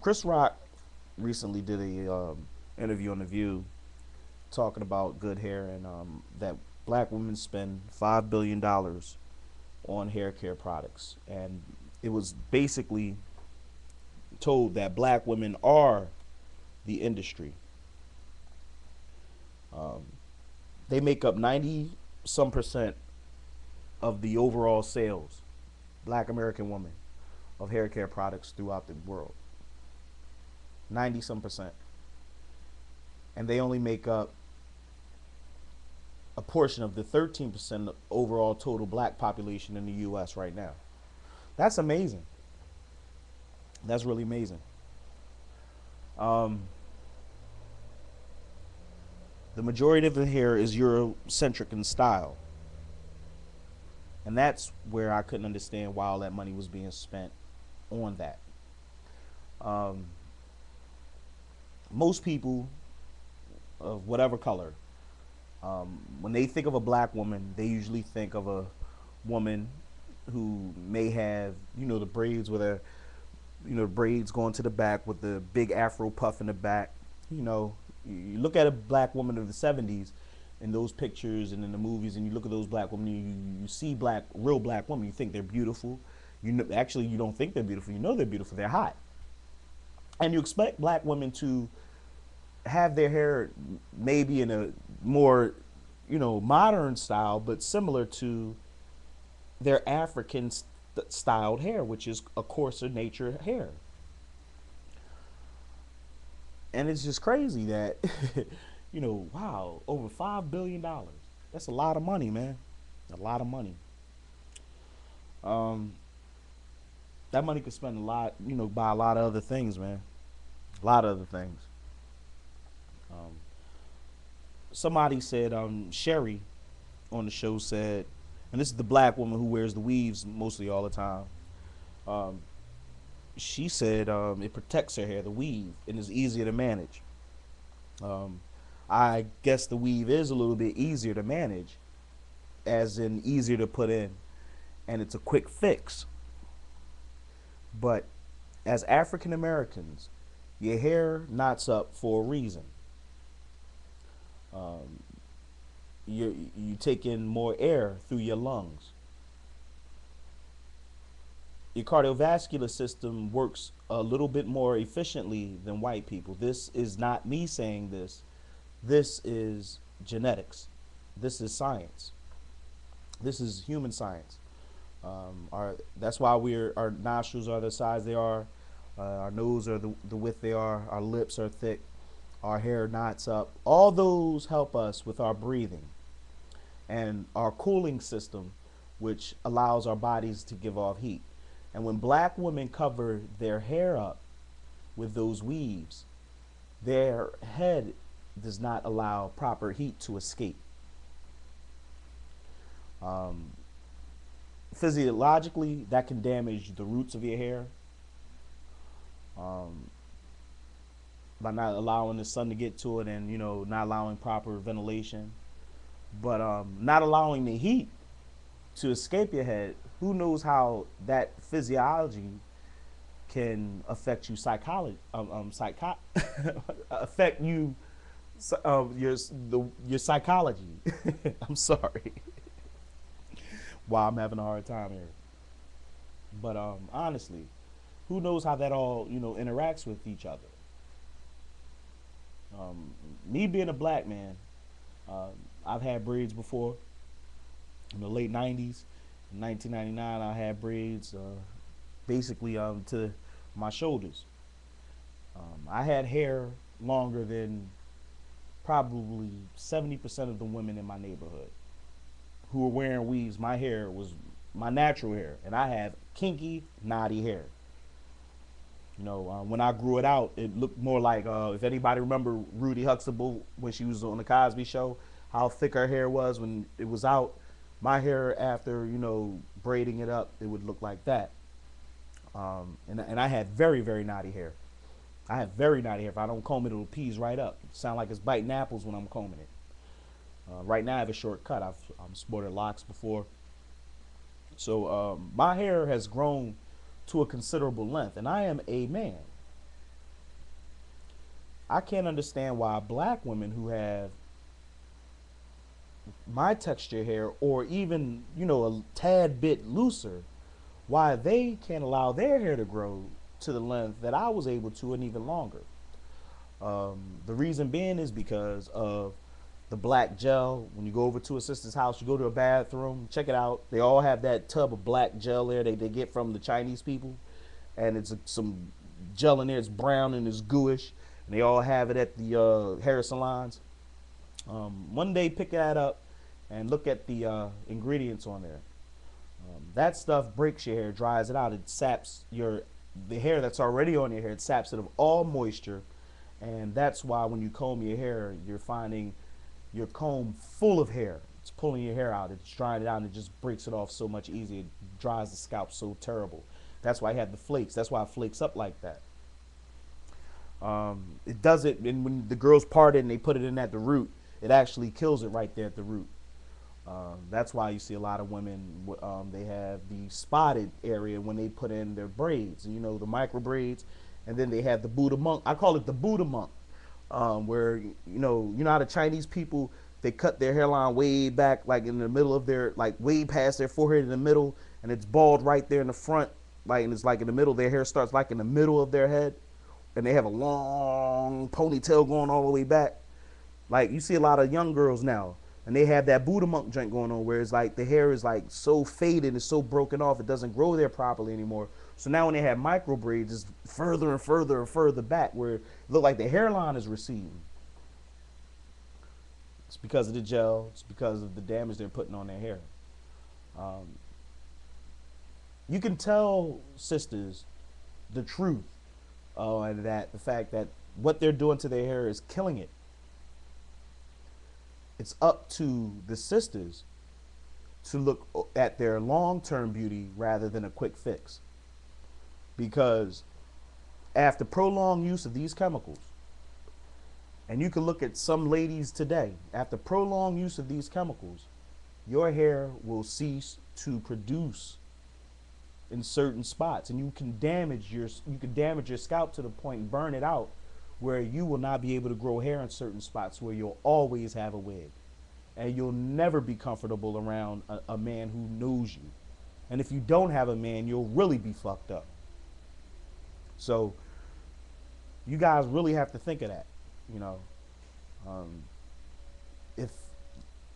Chris Rock recently did a interview on The View talking about good hair and that black women spend $5 billion on hair care products, and it was basically told that black women are the industry. Um, they make up 90 some percent of the overall sales, black American women, of hair care products throughout the world. 90 some percent. And they only make up a portion of the 13% overall total black population in the US right now. That's amazing. That's really amazing. Um, the majority of the hair is Eurocentric in style. And that's where I couldn't understand why all that money was being spent on that. Um, Most people of whatever color, when they think of a black woman, they usually think of a woman who may have, the braids with a, the braids going to the back with the big afro puff in the back. You look at a black woman of the 70s in those pictures and in the movies, and you look at those black women, you see real black women, you think they're beautiful. Actually, you don't think they're beautiful. You know they're beautiful. They're hot. And you expect black women to have their hair maybe in a more, modern style, but similar to their African styled hair, which is a coarser nature hair. And it's just crazy that, wow, over $5 billion. That's a lot of money, man. A lot of money. Um, that money could spend a lot, buy a lot of other things, man. A lot of other things. Um, Somebody said, Sherry on the show said, and this is the black woman who wears the weaves mostly all the time. Um, she said it protects her hair, the weave, and is easier to manage. Um, I guess the weave is a little bit easier to manage, as in easier to put in, and it's a quick fix. But as African Americans, your hair knots up for a reason. Um, you take in more air through your lungs. Your cardiovascular system works a little bit more efficiently than white people. This is not me saying this. This is genetics. This is science. This is human science. That's why our nostrils are the size they are, our nose are the width they are, our lips are thick, our hair knots up. All those help us with our breathing and our cooling system, which allows our bodies to give off heat. And when black women cover their hair up with those weaves, their head does not allow proper heat to escape. Um, Physiologically, that can damage the roots of your hair um, by not allowing the sun to get to it, and not allowing proper ventilation, but not allowing the heat to escape your head. Who knows how that physiology can affect you affect you your psychology. I'm sorry. Wow, I'm having a hard time here. But honestly, who knows how that all interacts with each other? Me being a black man, um, I've had braids before in the late '90s. In 1999, I had braids basically to my shoulders. I had hair longer than probably 70% of the women in my neighborhood who were wearing weaves. My hair was my natural hair, and I have kinky, knotty hair. When I grew it out, it looked more like, if anybody remember Rudy Huxtable when she was on the Cosby Show, how thick her hair was when it was out. My hair after, braiding it up, it would look like that. And I had very, very knotty hair. I have very knotty hair. If I don't comb it, it'll peas right up. Sound like it's biting apples when I'm combing it. Right now, I have a short cut. I've sported locks before. So my hair has grown to a considerable length, and I am a man. I can't understand why black women who have my texture hair, or even, a tad bit looser, why they can't allow their hair to grow to the length that I was able to, and even longer. The reason being is because of the black gel. When you go over to a sister's house, you go to a bathroom, check it out. They all have that tub of black gel there they get from the Chinese people. And it's some gel in there. It's brown and it's gooish. And they all have it at the hair salons. One day, pick that up and look at the ingredients on there. That stuff breaks your hair, dries it out. It saps the hair that's already on your hair. It saps it of all moisture. And that's why when you comb your hair, you're finding your comb full of hair. It's pulling your hair out. It's drying it out, and it just breaks it off so much easier. It dries the scalp so terrible. That's why I have the flakes. That's why it flakes up like that. It does it, and when the girls part it and they put it in at the root, it actually kills it right there at the root. That's why you see a lot of women, they have the spotted area when they put in their braids, the micro braids. And then they have the Buddha monk. I call it the Buddha monk, where, how the Chinese people, they cut their hairline way back, like in the middle of their, like way past their forehead in the middle, and it's bald right there in the front, like, and it's like in the middle, their hair starts like in the middle of their head, and they have a long ponytail going all the way back. Like, you see a lot of young girls now, and they have that Buddha monk joint going on, where it's like the hair is like so faded, it's so broken off, it doesn't grow there properly anymore. So now when they have micro braids, it's further and further and further back, where it look like the hairline is receding. It's because of the gel. It's because of the damage they're putting on their hair. You can tell sisters the truth, and that the fact that what they're doing to their hair is killing it. It's up to the sisters to look at their long-term beauty rather than a quick fix. Because after prolonged use of these chemicals, and you can look at some ladies today, after prolonged use of these chemicals, your hair will cease to produce in certain spots, and you can damage your scalp to the point and burn it out, where you will not be able to grow hair in certain spots, where you'll always have a wig, and you'll never be comfortable around a man who knows you. And if you don't have a man, you'll really be fucked up. So you guys really have to think of that. If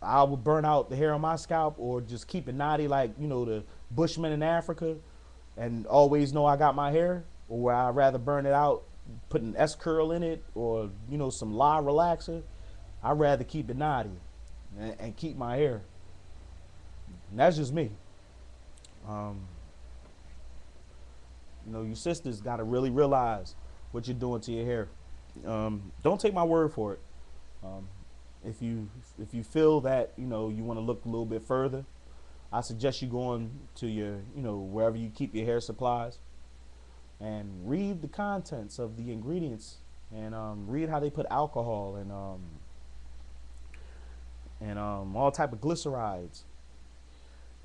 I would burn out the hair on my scalp, or just keep it knotty like, the Bushmen in Africa, and always know I got my hair, or where I'd rather burn it out, put an S-curl in it, or, some La relaxer, I'd rather keep it knotty and keep my hair. And that's just me. You sisters got to really realize what you're doing to your hair. Don't take my word for it. If you feel that you want to look a little bit further, I suggest you going to your wherever you keep your hair supplies, and read the contents of the ingredients, and read how they put alcohol and all type of glycerides,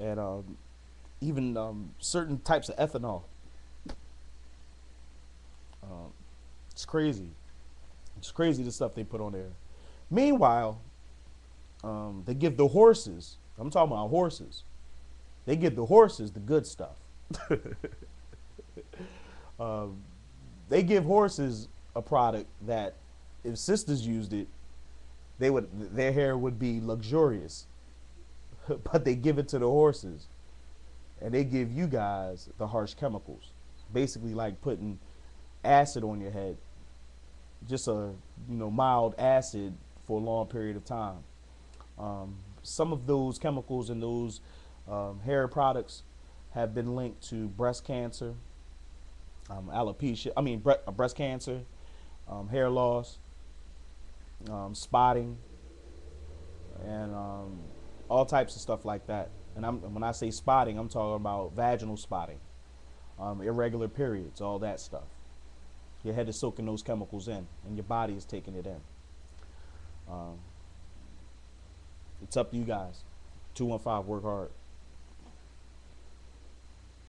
and even certain types of ethanol. It's crazy. It's crazy the stuff they put on there. Meanwhile, they give the horses, I'm talking about horses, they give the horses the good stuff. They give horses a product that if sisters used it, their hair would be luxurious. But they give it to the horses, and they give you guys the harsh chemicals. Basically like putting acid on your head, just a mild acid for a long period of time. Some of those chemicals and those hair products have been linked to breast cancer, alopecia, breast cancer, hair loss, spotting, and all types of stuff like that. And when I say spotting, I'm talking about vaginal spotting, irregular periods, all that stuff. Your head is soaking those chemicals in, and your body is taking it in. It's up to you guys. 215 work hard.